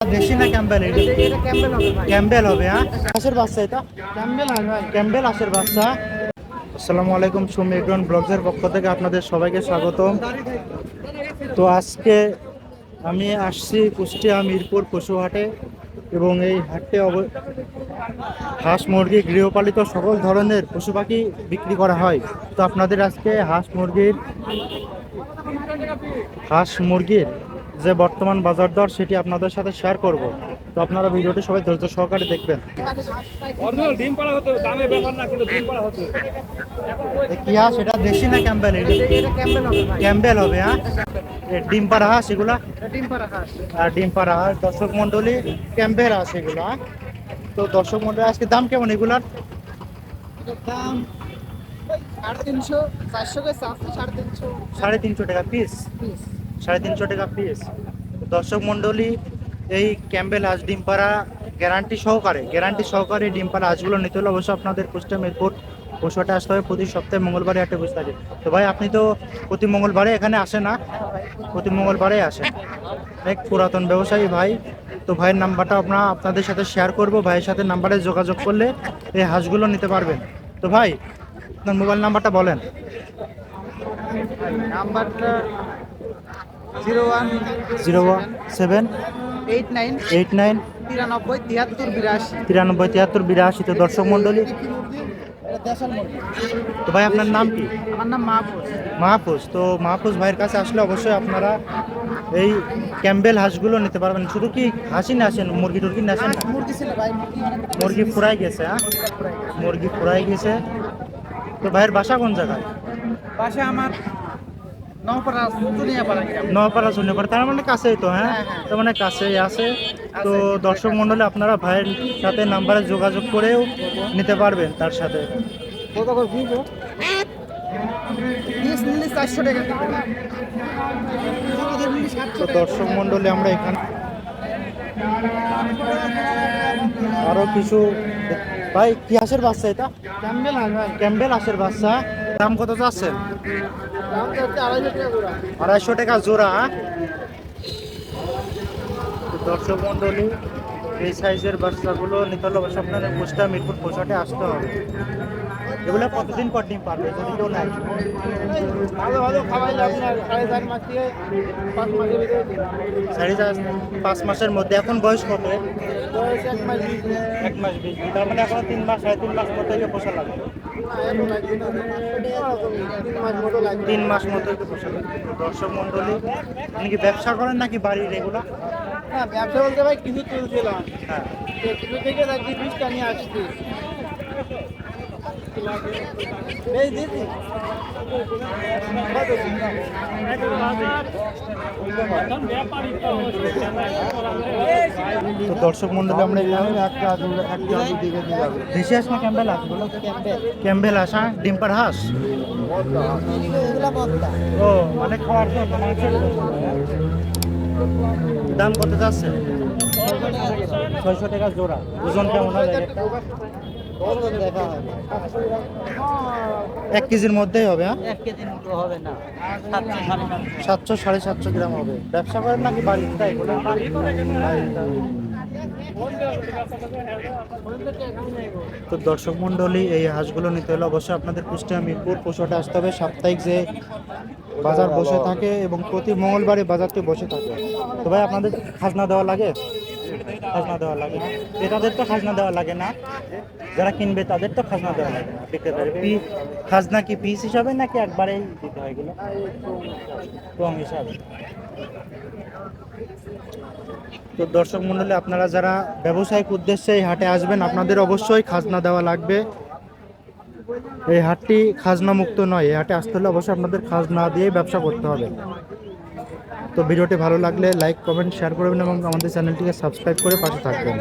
দেশি না ক্যাম্বেল? এটা ক্যাম্বেল হবে ভাই। ক্যাম্বেল হবে, হ্যাঁ। হাঁসের বাচ্চা এটা? ক্যাম্বেল হয় ভাই। ক্যাম্বেল হাঁসের বাচ্চা। আসসালামু আলাইকুম, সুমি এগ্রন ব্লগসের পক্ষ থেকে আপনাদের সবাইকে স্বাগতম। তো আজকে আমি আসছি কুষ্টিয়া মিরপুর পশু হাটে, এবং এই হাটে হাঁস মুরগি গৃহপালিত সকল ধরনের পশু পাখি বিক্রি করা হয়। তো আপনাদের আজকে হাঁস মুরগির যে বর্তমান বাজার দর সেটি আপনাদের সাথে শেয়ার করব। তো আপনারা ভিডিওটি সবাই ধৈর্য সহকারে দেখবেন। কি হাঁস এটা, দেশি না ক্যাম্বেল? এটা ক্যাম্বেল হবে ভাই। ক্যাম্বেল হবে, হ্যাঁ। ডিম পাড়া হাঁস এগুলা? এটা ডিম পাড়া হাঁস। আর ডিম পাড়া হাঁস, দর্শক মন্ডলী, ক্যাম্বেল হাঁস এগুলা। তো দর্শক মন্ডলী, আজকে দাম কেমন এগুলার? এটার দাম 350, 400 করে চাচ্ছে, 350 350 টাকা পিস। পিস। 350 টাকা পিস। দর্শক মন্ডলী, এই ক্যাম্বেল হাঁস ডিম পাড়া গ্যারান্টি সহকারে ডিম পাড়া হাঁসগুলো নিতে হলে অবশ্যই আপনাদের কুষ্টিয়া মিরপুর পশুহাটে আসতে হবে। প্রতি সপ্তাহে মঙ্গলবারে হাটে বসে থাকে। তো ভাই, আপনি তো প্রতি মঙ্গলবারে এখানে আসেন না? প্রতি মঙ্গলবারে আসেন। এক পুরাতন ব্যবসায়ী ভাই। তো ভাইয়ের নাম্বারটা আপনাদের সাথে শেয়ার করব। ভাইয়ের সাথে নাম্বারে যোগাযোগ করলে এই হাঁসগুলো নিতে পারবেন। তো ভাই, আপনার মোবাইল নাম্বারটা বলেন। নাম্বারটা 01 07 89 89 93 73 82। 93 73 82। তো দর্শক মন্ডলী, এটা দেশাল মুরগি। তো ভাই আপনার নাম কি? আমার নাম মাহফুজ। মাহফুজ। তো মাহফুজ ভাইয়ের কাছে আসলে অবশ্যই আপনারা এই ক্যাম্বেল হাঁসগুলো নিতে পারবেন। শুধু কি হাঁসই না আসেন, মুরগি টুরগি না আসেন? মুরগি ছিল ভাই, মুরগি অনেক মুরগি ফুরাই গেছে, হ্যাঁ। মুরগি ফুরাই গেছে। তো ভাইয়ের বাসা কোন জায়গায়? পাশে আমার নওপাড়া দুনিয়াপাড়া গ্রাম। নওপাড়া শূন্যপাড়া, তার মানে কাছেই তো, হ্যাঁ। তার মানে কাছেই আছে। তো দর্শক মন্ডলী, আপনারা ভাইয়ের সাথে নাম্বারে যোগাযোগ করেও নিতে পারবেন তার সাথে। কত করে দিব? পিস নিলে 400 টাকা দিবে। তো দর্শক মন্ডলী, আমরা এখানে আরো কিছু, ভাই কি হাঁসের বাচ্চা এটা? ক্যাম্বেল হয় ভাই। ক্যাম্বেল হাঁসের বাচ্চা। দাম কত চাচ্ছেন? দাম তো হচ্ছে 250 টাকা জোড়া। 250 টাকা জোড়া। তো দর্শক মন্ডলী, এই সাইজের বাচ্চাগুলো নিতে হলে অবশ্যই আপনাদের কুষ্টিয়া মিরপুর পশুহাটে আসতে হবে। এগুলো কতদিন পর ডিম পারবে যদি কেউ নাই? ভালো ভালো খাওয়াইলে আপনার 4.5 মাস থেকে 5 মাসের ভিতরে দিন। 5 মাসের মধ্যে। এখন বয়স কত? বয়স 1 মাস 20 দিন। 1 মাস 20 দিন। তার মানে এখন 3 মাস 3.5 মাস মতো পোষা লাগবে। না, এত লাগবে না। 3 মাস মতো লাগবে। 3 মাস মতো পোষা লাগবে। তো দর্শক মন্ডলী, আপনি কি ব্যবসা করেন নাকি বাড়ির এগুলা? না, ব্যবসা বলতে ভাই কিছু তুলছিলাম। হ্যাঁ। তো কিছু থেকে রাখছি 20টা নিয়ে আসছি। এই দিদি। তো দর্শক মন্ডলী, আমরা দেশি হাঁস না ক্যাম্বেল হাঁস বলো? ক্যাম্বেল হাঁস, হ্যাঁ। ডিম পাড়া হাঁস। ও মানে খাওয়ার জন্য, মাংসের জন্য। দাম কত যাচ্ছে? 600 টাকা জোড়া। ওজন কেমন হবে একটা? 1 কেজির মধ্যেই হবে, হ্যাঁ। 1 কেজির মতো হবে না। 700 750 গ্রাম হবে। ব্যবসা করেন নাকি বাড়িতে এগুলো? তো দর্শক মন্ডলী, এই হাঁসগুলো নিতে হলে অবশ্যই আপনাদের কুষ্টিয়া মিরপুর পশুহাটে আসতে হবে। সাপ্তাহিক যে বাজার বসে থাকে এবং প্রতি মঙ্গলবারে বাজারটি বসে থাকে। তো ভাই, আপনাদের খাজনা দেওয়া লাগে? খাজনা দেওয়া লাগে না? ক্রেতাদের তো খাজনা দেওয়া লাগে না? যারা কিনবে তাদের তো খাজনা দেওয়া লাগে না? বিক্রেতাদের খাজনা কি পিস হিসাবে নাকি একবারেই দিতে হয় এগুলো? কম হিসাবে। তো দর্শক মন্ডলী, আপনারা যারা ব্যবসায়িক উদ্দেশ্যে এই হাটে আসবেন, আপনাদের অবশ্যই খাজনা দেওয়া লাগবে। এই হাটটি খাজনা মুক্ত নয়। এই হাটে আসতে হলে অবশ্যই আপনাদের খাজনা দিয়ে ব্যবসা করতে হবে। তো ভিডিওটি ভালো লাগলে লাইক কমেন্ট শেয়ার করবেন এবং আমাদের চ্যানেলটিকে সাবস্ক্রাইব করে পাশে থাকবেন।